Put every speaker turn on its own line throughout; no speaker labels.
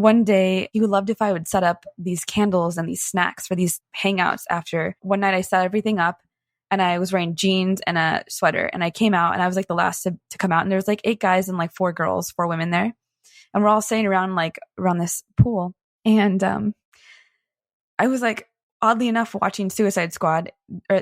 one day he would love if I would set up these candles and these snacks for these hangouts after. One night I set everything up and I was wearing jeans and a sweater, and I came out and I was like the last to come out, and there was like 8 guys and like 4 girls, 4 women there. And we're all sitting around this pool. And I was like, oddly enough, watching Suicide Squad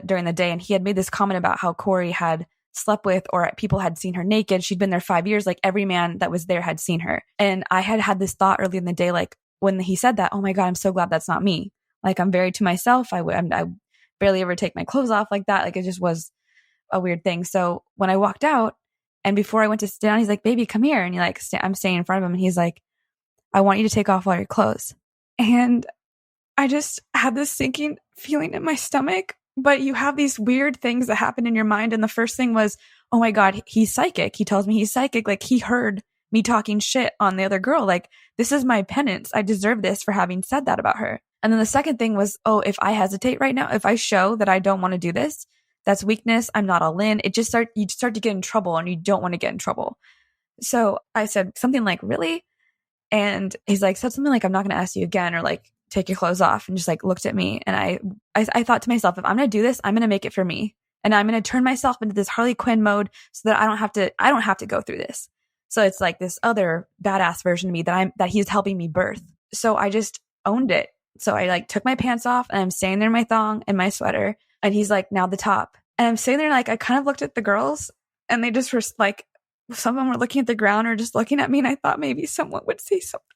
during the day, and he had made this comment about how Corey had slept with, or people had seen her naked. She'd been there 5 years. Like every man that was there had seen her. And I had this thought early in the day, like when he said that, oh my God, I'm so glad that's not me. Like I'm very to myself. I barely ever take my clothes off like that. Like it just was a weird thing. So when I walked out and before I went to sit down, he's like, baby, come here. And I'm staying in front of him and he's like, I want you to take off all your clothes. And I just had this sinking feeling in my stomach, but you have these weird things that happen in your mind. And the first thing was, oh my God, he's psychic. He tells me he's psychic. Like he heard me talking shit on the other girl. Like this is my penance. I deserve this for having said that about her. And then the second thing was, oh, if I hesitate right now, if I show that I don't want to do this, that's weakness. I'm not all in. You start to get in trouble and you don't want to get in trouble. So I said something like, really? And he's like, said something like, I'm not going to ask you again, or like, take your clothes off, and just like looked at me. And I thought to myself, if I'm going to do this, I'm going to make it for me. And I'm going to turn myself into this Harley Quinn mode so that I don't have to go through this. So it's like this other badass version of me that he's helping me birth. So I just owned it. So I like took my pants off and I'm standing there in my thong and my sweater. And he's like, now the top. And I'm sitting there like, I kind of looked at the girls and they just were like, some of them were looking at the ground or just looking at me. And I thought maybe someone would say something.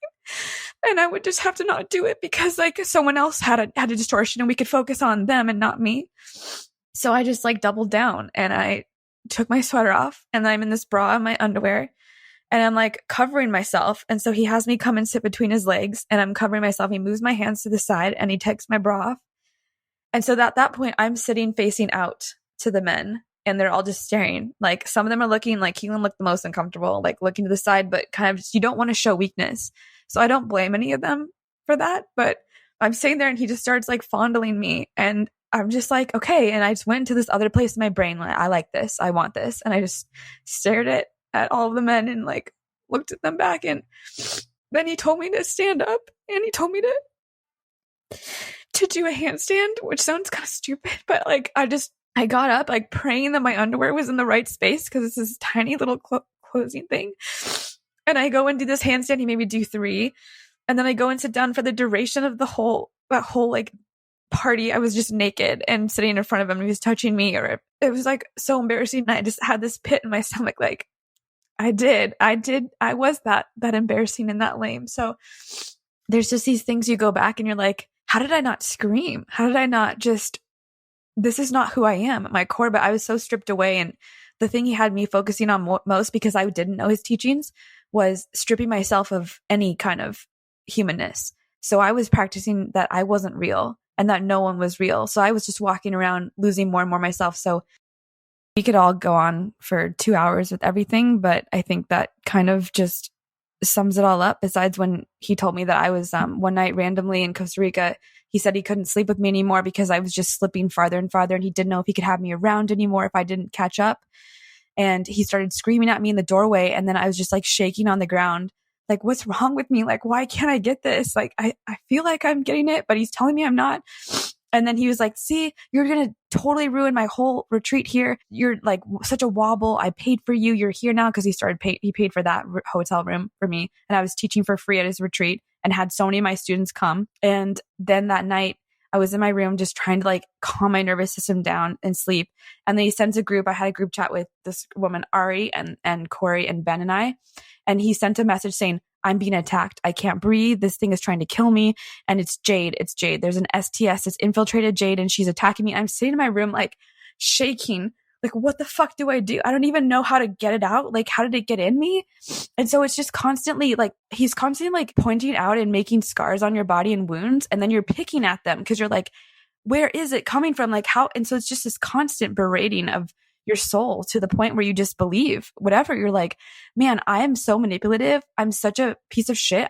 And I would just have to not do it because like someone else had a distortion and we could focus on them and not me. So I just like doubled down and I took my sweater off and I'm in this bra and my underwear and I'm like covering myself. And so he has me come and sit between his legs and I'm covering myself. He moves my hands to the side and he takes my bra off. And so at that point, I'm sitting facing out to the men and they're all just staring. Like some of them are looking like Keelan looked the most uncomfortable, like looking to the side, but kind of just, you don't want to show weakness. So I don't blame any of them for that, but I'm sitting there and he just starts like fondling me and I'm just like, okay. And I just went into this other place in my brain. Like, I like this. I want this. And I just stared at all of the men and like looked at them back. And then he told me to stand up and he told me to do a handstand, which sounds kind of stupid, but like, I got up like praying that my underwear was in the right space because it's this tiny little closing thing. And I go and do this handstand. He made me do 3. And then I go and sit down for the duration of that whole like party. I was just naked and sitting in front of him. And he was touching me, or it was like so embarrassing. And I just had this pit in my stomach. Like I was that embarrassing and that lame. So there's just these things you go back and you're like, how did I not scream? How did I not just, this is not who I am at my core, but I was so stripped away. And the thing he had me focusing on most, because I didn't know his teachings, was stripping myself of any kind of humanness. So I was practicing that I wasn't real and that no one was real. So I was just walking around losing more and more myself. So we could all go on for 2 hours with everything, but I think that kind of just sums it all up. Besides when he told me that I was one night randomly in Costa Rica, he said he couldn't sleep with me anymore because I was just slipping farther and farther, and he didn't know if he could have me around anymore if I didn't catch up. And he started screaming at me in the doorway. And then I was just like shaking on the ground. Like, what's wrong with me? Like, why can't I get this? Like, I feel like I'm getting it, but he's telling me I'm not. And then he was like, see, you're going to totally ruin my whole retreat here. You're like such a wobble. I paid for you. You're here now. Cause he paid for that hotel room for me. And I was teaching for free at his retreat and had so many of my students come. And then that night I was in my room just trying to like calm my nervous system down and sleep. And then he sends a group. I had a group chat with this woman, Ari, and Corey and Ben and I. And he sent a message saying, I'm being attacked. I can't breathe. This thing is trying to kill me. And it's Jade. It's Jade. There's an STS. It's infiltrated Jade and she's attacking me. I'm sitting in my room, like shaking. Like, what the fuck do? I don't even know how to get it out. Like, how did it get in me? And so it's just constantly like, he's constantly like pointing out and making scars on your body and wounds. And then you're picking at them because you're like, where is it coming from? Like how? And so it's just this constant berating of your soul to the point where you just believe whatever. You're like, man, I am so manipulative. I'm such a piece of shit.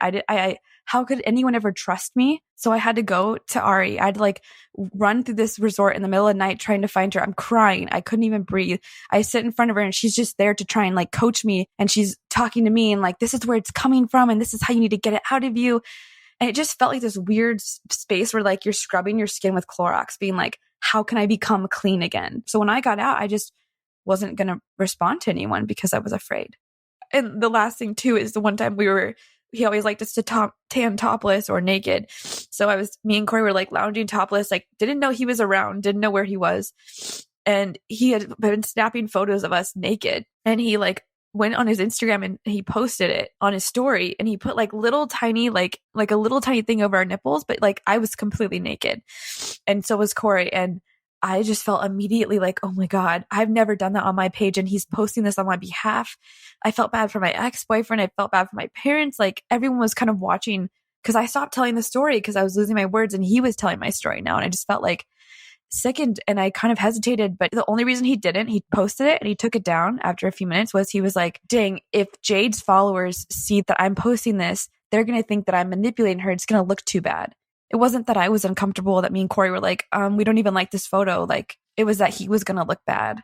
How could anyone ever trust me? So I had to go to Ari. I had to like run through this resort in the middle of the night trying to find her. I'm crying. I couldn't even breathe. I sit in front of her and she's just there to try and like coach me. And she's talking to me and like, this is where it's coming from. And this is how you need to get it out of you. And it just felt like this weird space where like you're scrubbing your skin with Clorox, being like, how can I become clean again? So when I got out, I just wasn't going to respond to anyone because I was afraid. And the last thing too is the one time he always liked us to tan topless or naked. So me and Corey were like lounging topless, like didn't know he was around, didn't know where he was. And he had been snapping photos of us naked. And he like went on his Instagram and he posted it on his story. And he put like little tiny, like a little tiny thing over our nipples, but like I was completely naked. And so was Corey. And I just felt immediately like, oh my God, I've never done that on my page. And he's posting this on my behalf. I felt bad for my ex-boyfriend. I felt bad for my parents. Like everyone was kind of watching because I stopped telling the story because I was losing my words and he was telling my story now. And I just felt like sickened and I kind of hesitated. But the only reason he posted it and he took it down after a few minutes was he was like, dang, if Jade's followers see that I'm posting this, they're going to think that I'm manipulating her. It's going to look too bad. It wasn't that I was uncomfortable, that me and Corey were like, we don't even like this photo. Like it was that he was going to look bad.